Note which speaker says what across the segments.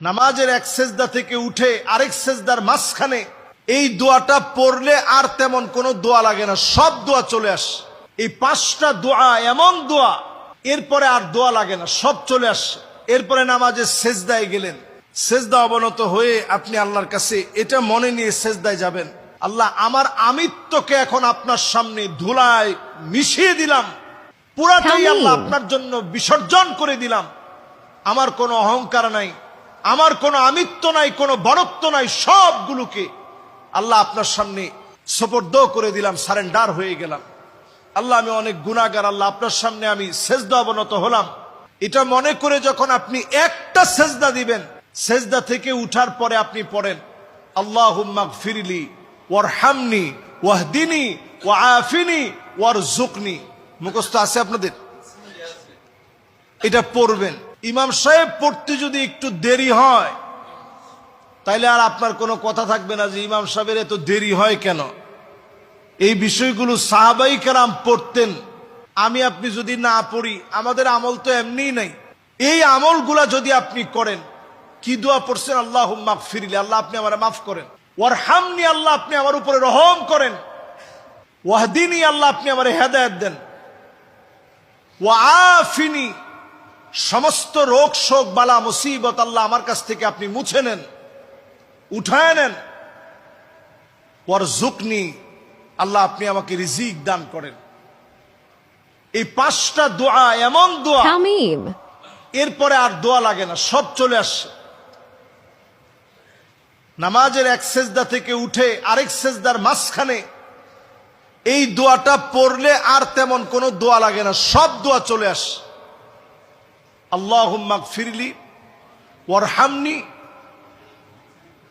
Speaker 1: নামাজের এক সেজদা থেকে উঠে আরেক সেজদার মাঝখানে এই দোয়াটা পড়লে আর তেমন কোনো দোয়া লাগে না, সব দোয়া চলে আসে। এই 5টা দোয়া এমন দোয়া, এরপরে আর দোয়া লাগে না, সব চলে আসে। এরপরে নামাজের সেজদায় গেলেন, সেজদা অবনত হয়ে আপনি আল্লাহর কাছে এটা মনে নিয়ে সেজদায় যাবেন, আল্লাহ আমার আমিত্বকে এখন আপনার সামনে ধুলায় মিশিয়ে দিলাম, পুরাটাই আল্লাহ আপনার জন্য বিসর্জন করে দিলাম। আমার কোনো অহংকার নাই, আমার কোনো আমিত্ব নাই, কোনো বড়ত্ব নাই, সবগুলোকে আল্লাহ আপনার সামনে সুপর্দ করে দিলাম, সারেন্ডার হয়ে গেলাম। আল্লাহ আমি অনেক গুনাহগার, আল্লাহ আপনার সামনে আমি সেজদা অবনত হলাম। এটা মনে করে যখন আপনি একটা সেজদা দিবেন, সেজদা থেকে উঠার পরে আপনি পড়েন আল্লাহুম্মা গফিরলি ওয়ারহামনি ওয়াহদিনি ওয়াআফিনি ওয়ারযুকনি। মুখস্থ আছে আপনাদের? এটা পড়বেন। ইমাম সাহেব পড়তে যদি একটু দেরি হয় তাইলে আর আপনার কোনো কথা থাকবে না যে ইমাম সাহেবের এত দেরি হয় কেন। এই বিষয়গুলো সাহাবাই কেরাম পড়তেন, আমি আপনি যদি না পড়ি, আমাদের আমল তো এমনিই নাই। এই আমলগুলা যদি আপনি করেন, কি দোয়া পড়ছেন? আল্লাহুম্মা গফিরলি, আল্লাহ আপনি আমারে মাফ করেন, ওয়ারহামনি, আল্লাহ আপনি আমার উপরে রহম করেন, ওয়াহদিনি, আল্লাহ আপনি আমারে হেদায়েত দেন, ওয়াআফিনি, সমস্ত রোগ শোক বালা মুসিবত আল্লাহ আমার কাছ থেকে আপনি মুছে নেন, উঠায় নেন, ওয়ারযুকনি, আল্লাহ আপনি আমাকে রিজিক দান করেন। এই 5টা দোয়া এমন দোয়া, এরপরে আর দোয়া লাগে না, সব চলে আসে। নামাজের এক সেজদা থেকে উঠে আরেক সেজদার মাঝখানে এই দোয়াটা পড়লে আর তেমন কোনো দোয়া লাগে না, সব দোয়া চলে আসে। আল্লাহুম্মা গফিরলি ওয়ারহামনি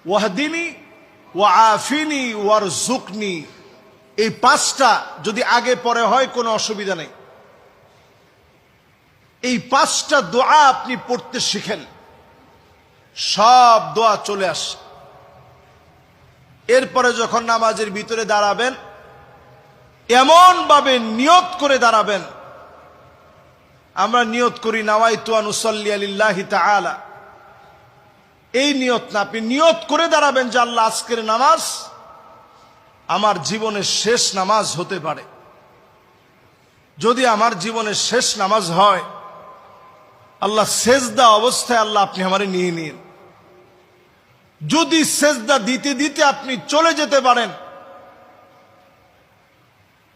Speaker 1: ওয়াহদিনি ওয়াআফিনি ওয়ারযুকনি। এই 5টা যদি আগে পরে হয় কোনো অসুবিধা নেই। এই 5টা দোয়া আপনি পড়তে শিখেন, সব দোয়া চলে আসে। এরপরে যখন নামাজের ভিতরে দাঁড়াবেন, এমন ভাবে নিয়ত করে দাঁড়াবেন, আমরা নিয়ত করি নাওয়াইতু আন উসাল্লি লিল্লাহি তাআলা, এই নিয়ত না, আপনি নিয়ত করে দাঁড়াবেন যে আল্লাহ আজকের নামাজ আমার জীবনের শেষ নামাজ হতে পারে। যদি আমার জীবনের শেষ নামাজ হয়, আল্লাহ সেজদা অবস্থায় আল্লাহ আপনি আমারে নিয়ে নিন। যদি সেজদা দিতে দিতে আপনি চলে যেতে পারেন,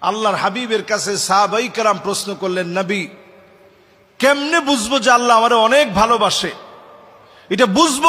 Speaker 1: আল্লাহর হাবিবের কাছে সাহাবাই কেরাম প্রশ্ন করলেন, নবী কেমনে বুঝবো যে আল্লাহ আমারে অনেক ভালোবাসে? এটা বুঝবো